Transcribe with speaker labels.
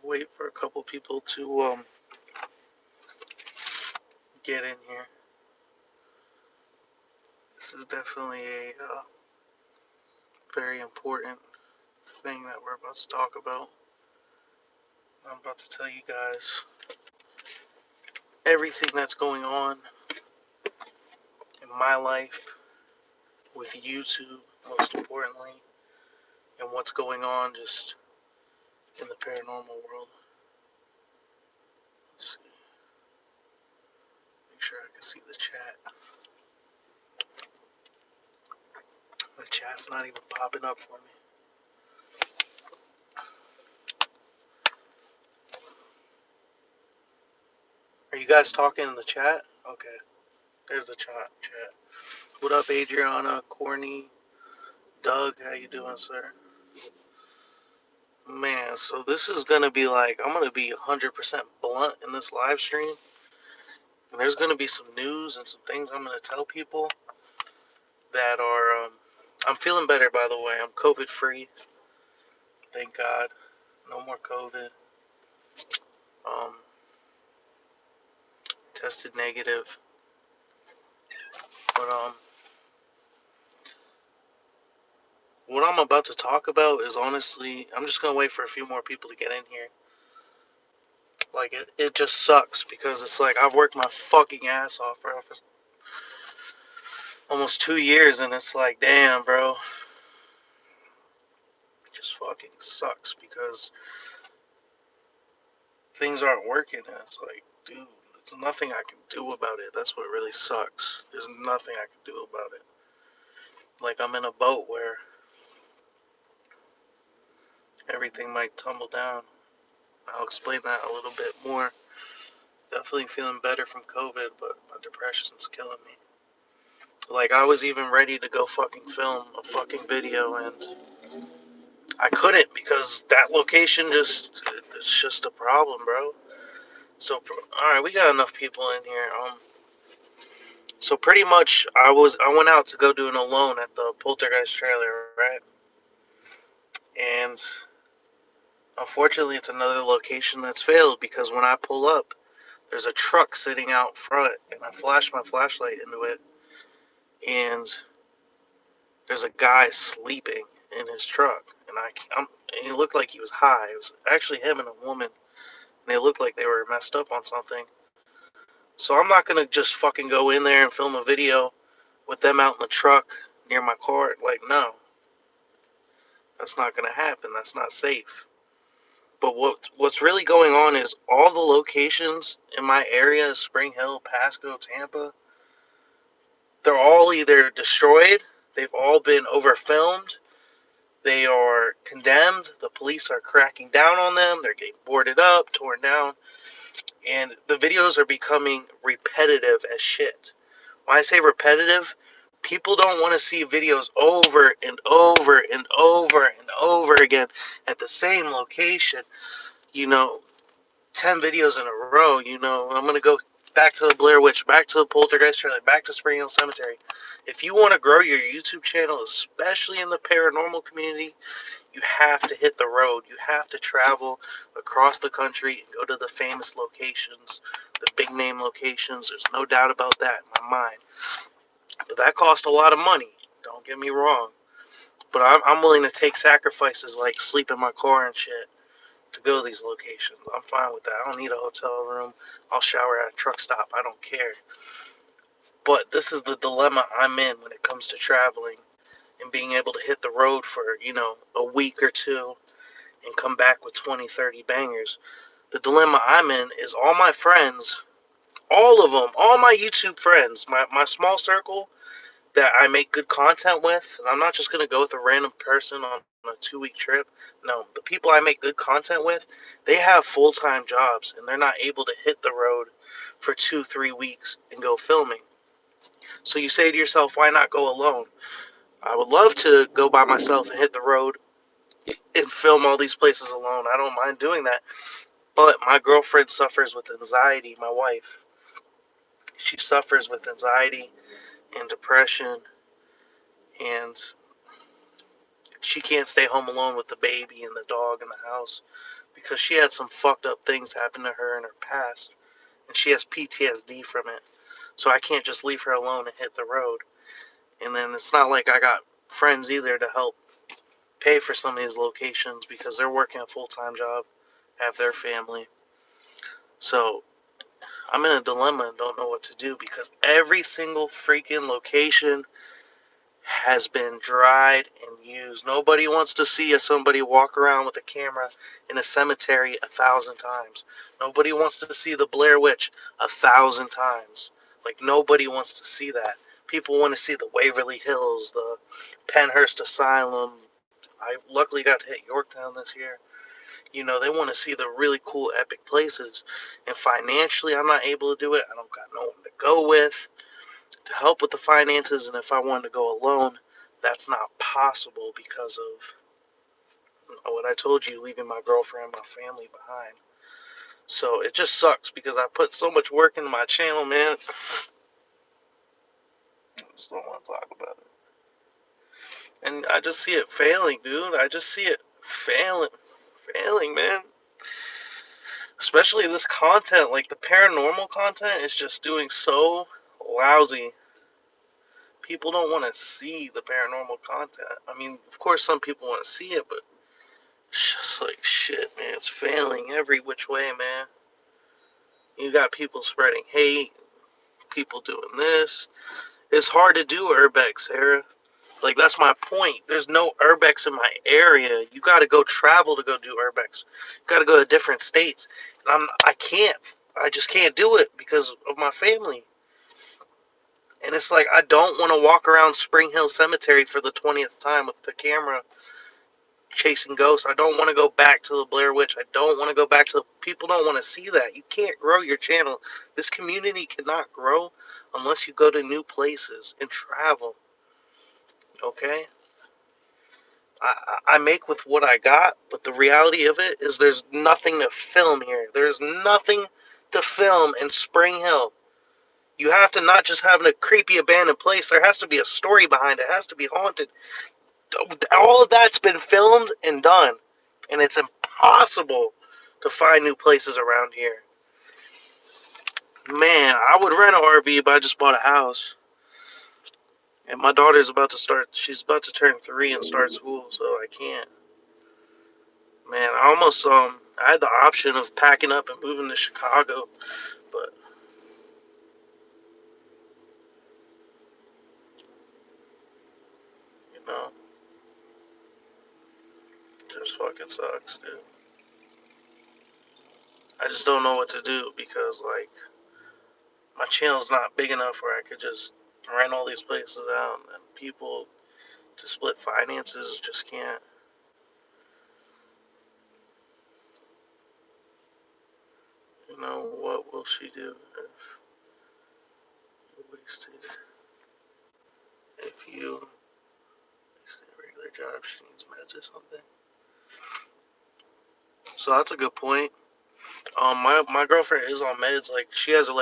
Speaker 1: wait for a couple people to get in here. This is definitely a very important thing that we're about to talk about. I'm about to tell you guys everything that's going on in my life with YouTube, most importantly, and what's going on just in the paranormal world. Let's see. Make sure I can see the chat. The chat's not even popping up for me. Are you guys talking in the chat? Okay, there's the chat. What up, Adriana, Corny, Doug? How you doing, sir? Man, so this is gonna be like I'm gonna be 100% blunt in this live stream, and there's gonna be some news and some things I'm gonna tell people that are. I'm feeling better, by the way. I'm COVID free, thank God. No more COVID. Um, Tested negative, but what I'm about to talk about is honestly, I'm just gonna wait for a few more people to get in here. Like it just sucks because it's like I've worked my fucking ass off, bro, for almost 2 years, and it's like, damn, bro, it just fucking sucks because things aren't working. And it's like, dude, there's nothing I can do about it. That's what really sucks. There's nothing I can do about it. Like I'm in a boat where everything might tumble down. I'll explain that a little bit more. Definitely feeling better from COVID, but my depression's killing me. Like I was even ready to go fucking film a fucking video, and I couldn't because that location it's just a problem, bro. So all right, we got enough people in here. So pretty much I went out to go do an alone at the Poltergeist trailer, right? And unfortunately, it's another location that's failed because when I pull up, there's a truck sitting out front, and I flash my flashlight into it, and there's a guy sleeping in his truck, and and he looked like he was high. It was actually him and a woman, and they looked like they were messed up on something. So I'm not gonna just fucking go in there and film a video with them out in the truck near my car. Like, no, that's not gonna happen. That's not safe. But what's really going on is all the locations in my area, Spring Hill, Pasco, Tampa, they're all either destroyed, they've all been overfilmed, they are condemned, the police are cracking down on them, they're getting boarded up, torn down, and the videos are becoming repetitive as shit. When I say repetitive, people don't want to see videos over and over and over and over again at the same location. You know, 10 videos in a row, I'm going to go back to the Blair Witch, back to the Poltergeist trailer, back to Spring Hill Cemetery. If you want to grow your YouTube channel, especially in the paranormal community, you have to hit the road. You have to travel across the country and go to the famous locations, the big name locations. There's no doubt about that in my mind. But that costs a lot of money. Don't get me wrong. But I'm willing to take sacrifices like sleep in my car and shit to go to these locations. I'm fine with that. I don't need a hotel room. I'll shower at a truck stop. I don't care. But this is the dilemma I'm in when it comes to traveling and being able to hit the road for, a week or two and come back with 20, 30 bangers. The dilemma I'm in is all my friends, all of them, all my YouTube friends, my small circle that I make good content with, and I'm not just going to go with a random person on a 2-week trip. No, the people I make good content with, they have full-time jobs, and they're not able to hit the road for 2, 3 weeks and go filming. So you say to yourself, why not go alone? I would love to go by myself and hit the road and film all these places alone. I don't mind doing that. But my girlfriend suffers with anxiety, my wife. She suffers with anxiety and depression, and She can't stay home alone with the baby and the dog in the house because she had some fucked up things happen to her in her past, and she has PTSD from it. So I can't just leave her alone and hit the road. And then it's not like I got friends either to help pay for some of these locations because they're working a full-time job, have their family. So I'm in a dilemma and don't know what to do because every single freaking location has been dried and used. Nobody wants to see somebody walk around with a camera in a cemetery 1,000 times. Nobody wants to see the Blair Witch 1,000 times. Like, nobody wants to see that. People want to see the Waverly Hills, the Penhurst Asylum. I luckily got to hit Yorktown this year. You know, they want to see the really cool, epic places. And financially, I'm not able to do it. I don't got no one to go with to help with the finances, and if I wanted to go alone, that's not possible because of what I told you, leaving my girlfriend, my family behind. So it just sucks because I put so much work into my channel, man. I just don't want to talk about it. And I just see it failing, dude. I just see it failing, man. Especially this content, like the paranormal content is just doing so lousy. People don't want to see the paranormal content. I mean, of course, some people want to see it, but it's just like shit, man. It's failing every which way, man. You got people spreading hate, people doing this. It's hard to do urbex, Sarah. Like, that's my point. There's no urbex in my area. You got to go travel to go do urbex. You got to go to different states. And I can't. I just can't do it because of my family. And it's like I don't want to walk around Spring Hill Cemetery for the 20th time with the camera chasing ghosts. I don't want to go back to the Blair Witch. I don't want to go back to the people don't want to see that. You can't grow your channel. This community cannot grow unless you go to new places and travel. Okay? I make with what I got, but the reality of it is there's nothing to film here. There's nothing to film in Spring Hill. You have to not just have a creepy abandoned place. There has to be a story behind it. It has to be haunted. All of that's been filmed and done, and it's impossible to find new places around here. Man, I would rent an RV, but I just bought a house, and my daughter's about to start. She's about to turn 3 and start school, so I can't. Man, I almost I had the option of packing up and moving to Chicago, but you know, it just fucking sucks, dude. I just don't know what to do because like my channel's not big enough where I could just rent all these places out, and people to split finances just can't. You know, what will she do if you wasted if you wasted a regular job, she needs meds or something. So that's a good point. My girlfriend is on meds, like she has like